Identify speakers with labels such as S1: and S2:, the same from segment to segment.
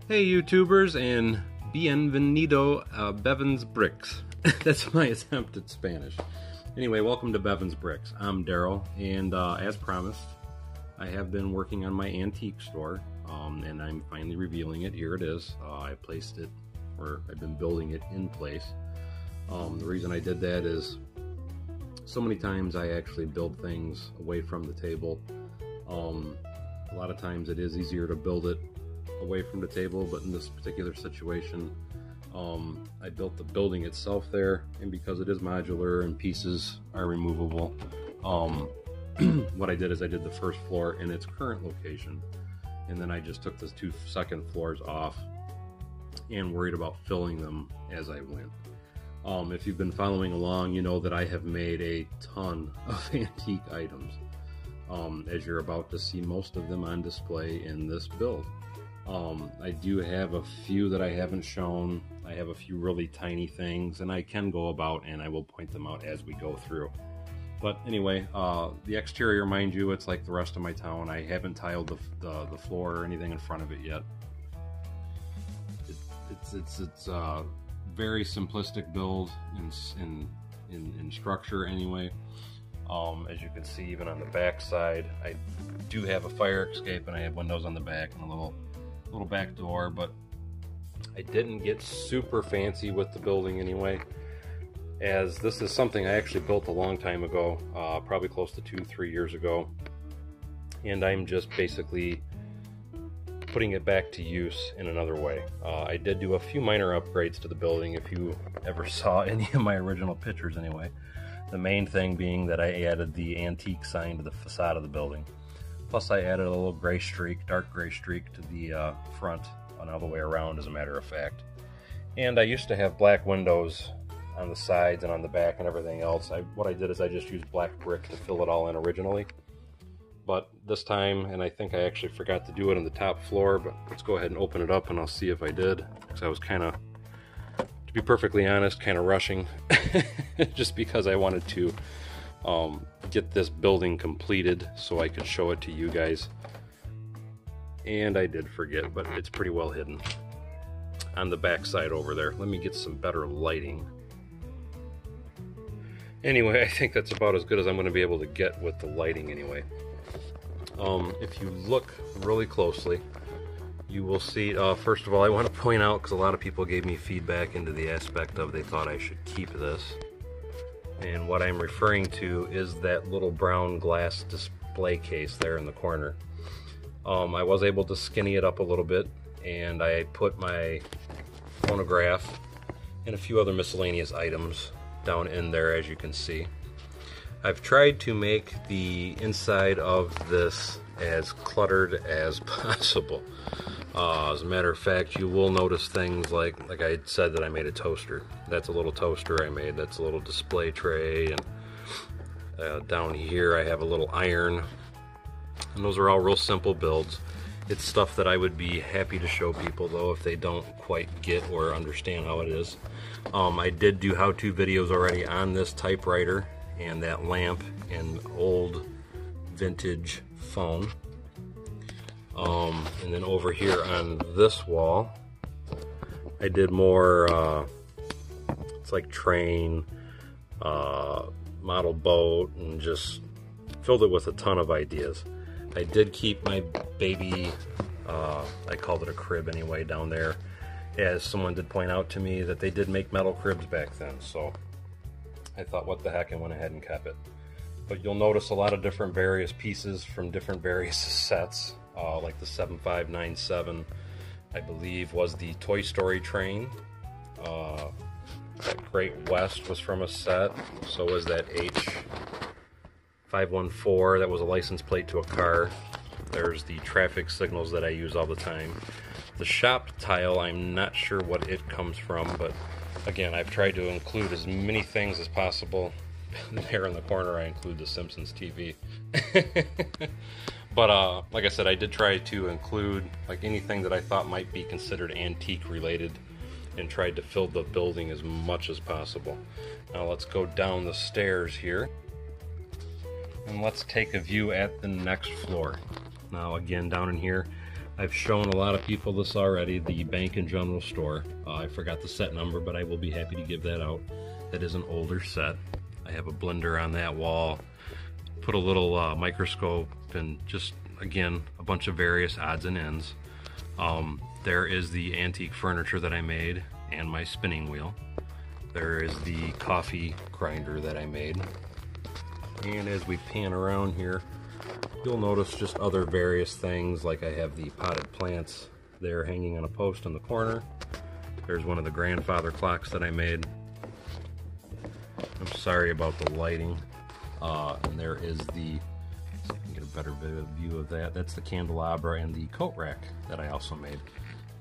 S1: Hey YouTubers and bienvenido a Bevan's Bricks. That's my attempt at Spanish. Anyway, welcome to Bevan's Bricks. I'm Daryl, and as promised, I have been working on my antique store, and I'm finally revealing it. Here it is. I placed it, or I've been building it in place. The reason I did that is so many times I actually build things away from the table. A lot of times it is easier to build it away from the table, but in this particular situation, I built the building itself there, and because it is modular and pieces are removable, what I did is I did the first floor in its current location, and then I just took the two second floors off and worried about filling them as I went. If you've been following along, you know that I have made a ton of antique items. As you're about to see most of them on display in this build. I do have a few that I haven't shown. I have a few really tiny things, and I can go about and I will point them out as we go through. But anyway, the exterior, mind you, it's like the rest of my town. I haven't tiled the floor or anything in front of it yet. It's a very simplistic build in structure anyway. As you can see, even on the back side, I do have a fire escape and I have windows on the back and a little back door, but I didn't get super fancy with the building anyway, as this is something I actually built a long time ago, probably close to 2-3 years ago, and I'm just basically putting it back to use in another way. I did do a few minor upgrades to the building, if you ever saw any of my original pictures anyway. The main thing being that I added the antique sign to the facade of the building. Plus I added a little gray streak, dark gray streak to the front and all the way around, as a matter of fact. And I used to have black windows on the sides and on the back and everything else. What I did is I just used black brick to fill it all in originally. But this time, and I think I actually forgot to do it on the top floor, but let's go ahead and open it up and I'll see if I did. Because I was kind of, to be perfectly honest, kind of rushing. Just because I wanted to get this building completed so I could show it to you guys. And I did forget, but it's pretty well hidden on the back side over there. Let me get some better lighting. Anyway, I think that's about as good as I'm going to be able to get with the lighting anyway. If you look really closely, you will see, first of all, I want to point out, because a lot of people gave me feedback into the aspect of they thought I should keep this. And what I'm referring to is that little brown glass display case there in the corner. I was able to skinny it up a little bit, and I put my phonograph and a few other miscellaneous items down in there, as you can see. I've tried to make the inside of this as cluttered as possible. As a matter of fact, you will notice things like I said that I made a toaster. That's a little toaster I made. That's a little display tray, and down here I have a little iron. And those are all real simple builds. It's stuff that I would be happy to show people, though, if they don't quite get or understand how it is. I did do how-to videos already on this typewriter and that lamp and old vintage phone. And then over here on this wall, I did more, it's like train, model boat, and just filled it with a ton of ideas. I did keep my baby, I called it a crib anyway, down there, as someone did point out to me that they did make metal cribs back then, so I thought, what the heck, and went ahead and kept it. But you'll notice a lot of different various pieces from different various sets, like the 7597, I believe, was the Toy Story train. That Great West was from a set, so was that H514, that was a license plate to a car. There's the traffic signals that I use all the time. The shop tile, I'm not sure what it comes from, but again, I've tried to include as many things as possible. There in the corner I include the Simpsons TV. But like I said, I did try to include like anything that I thought might be considered antique related, and tried to fill the building as much as possible. Now let's go down the stairs here, and let's take a view at the next floor. Now again, down in here, I've shown a lot of people this already, the Bank and General Store. I forgot the set number, but I will be happy to give that out. That is an older set. I have a blender on that wall, put a little microscope, and just, again, a bunch of various odds and ends. There is the antique furniture that I made and my spinning wheel. There is the coffee grinder that I made. And as we pan around here, you'll notice just other various things, like I have the potted plants there hanging on a post in the corner. There's one of the grandfather clocks that I made. I'm sorry about the lighting. And there is the, so I can get a better view of that. That's the candelabra and the coat rack that I also made.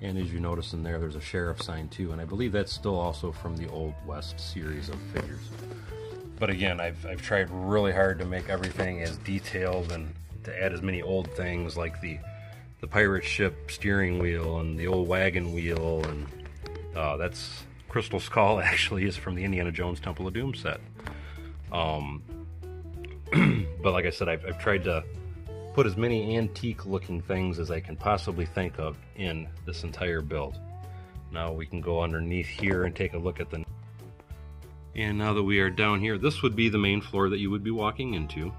S1: And as you notice in there, there's a sheriff sign too, and I believe that's still also from the Old West series of figures. But again, I've tried really hard to make everything as detailed and to add as many old things like the pirate ship steering wheel and the old wagon wheel, and that's Crystal Skull actually is from the Indiana Jones Temple of Doom set. But like I said, I've tried to put as many antique looking things as I can possibly think of in this entire build. Now we can go underneath here and take a look at the... And now that we are down here, this would be the main floor that you would be walking into.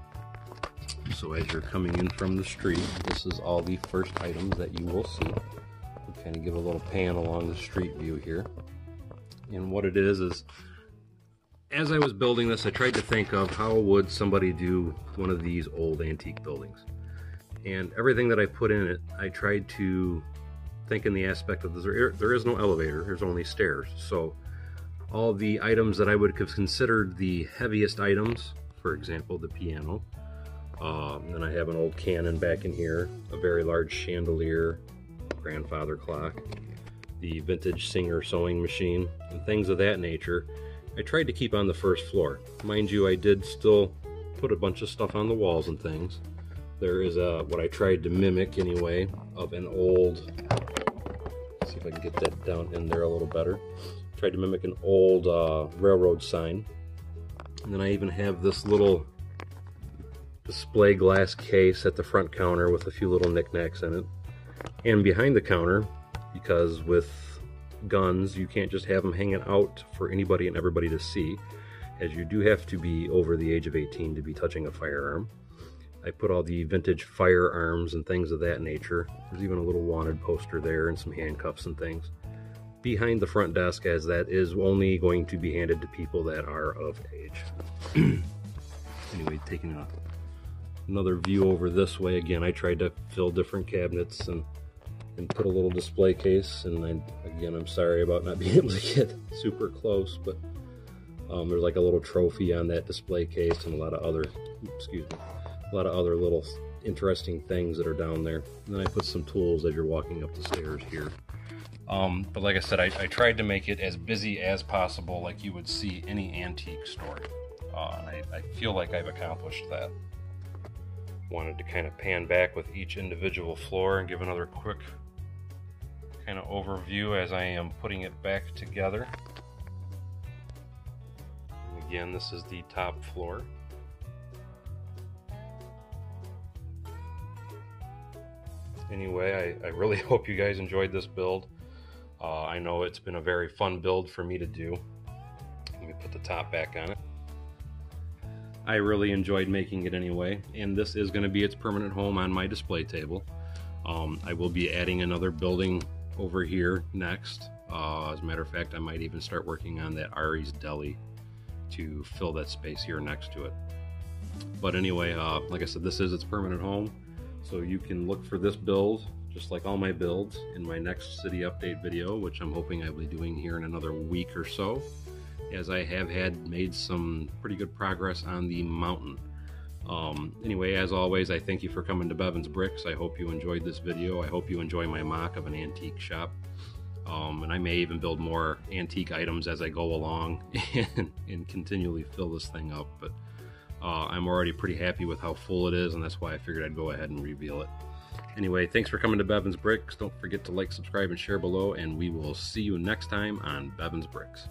S1: So as you're coming in from the street, this is all the first items that you will see. We'll kind of give a little pan along the street view here. And what it is, as I was building this, I tried to think of how would somebody do one of these old antique buildings. And everything that I put in it, I tried to think in the aspect of there is no elevator, there's only stairs. So all the items that I would have considered the heaviest items, for example, the piano, then I have an old cannon back in here, a very large chandelier, grandfather clock, the vintage Singer sewing machine, and things of that nature. I tried to keep on the first floor. Mind you, I did still put a bunch of stuff on the walls and things. There is what I tried to mimic anyway of an old, let's see if I can get that down in there a little better. Tried to mimic an old railroad sign. And then I even have this little display glass case at the front counter with a few little knickknacks in it. And behind the counter, because with guns you can't just have them hanging out for anybody and everybody to see, as you do have to be over the age of 18 to be touching a firearm. I put all the vintage firearms and things of that nature. There's even a little wanted poster there and some handcuffs and things behind the front desk, as that is only going to be handed to people that are of age. Anyway, taking another view over this way, again, I tried to fill different cabinets and put a little display case, and again, I'm sorry about not being able to get super close, but there's like a little trophy on that display case and a lot of other, a lot of other little interesting things that are down there. And then I put some tools as you're walking up the stairs here. But like I said, I tried to make it as busy as possible, like you would see any antique store. And I feel like I've accomplished that. Wanted to kind of pan back with each individual floor and give another quick kind of overview as I am putting it back together. And again, this is the top floor. Anyway, I really hope you guys enjoyed this build. I know it's been a very fun build for me to do. Let me put the top back on it. I really enjoyed making it anyway, and this is going to be its permanent home on my display table. I will be adding another building over here next. As a matter of fact, I might even start working on that Ari's Deli to fill that space here next to it. But anyway, like I said, this is its permanent home, so you can look for this build, just like all my builds, in my next city update video, which I'm hoping I'll be doing here in another week or so, as I have made some pretty good progress on the mountain. Anyway, as always, I thank you for coming to Bevins Bricks. I hope you enjoyed this video. I hope you enjoy my mock of an antique shop. And I may even build more antique items as I go along and continually fill this thing up. But I'm already pretty happy with how full it is, and that's why I figured I'd go ahead and reveal it. Anyway, thanks for coming to Bevins Bricks. Don't forget to like, subscribe, and share below, and we will see you next time on Bevins Bricks.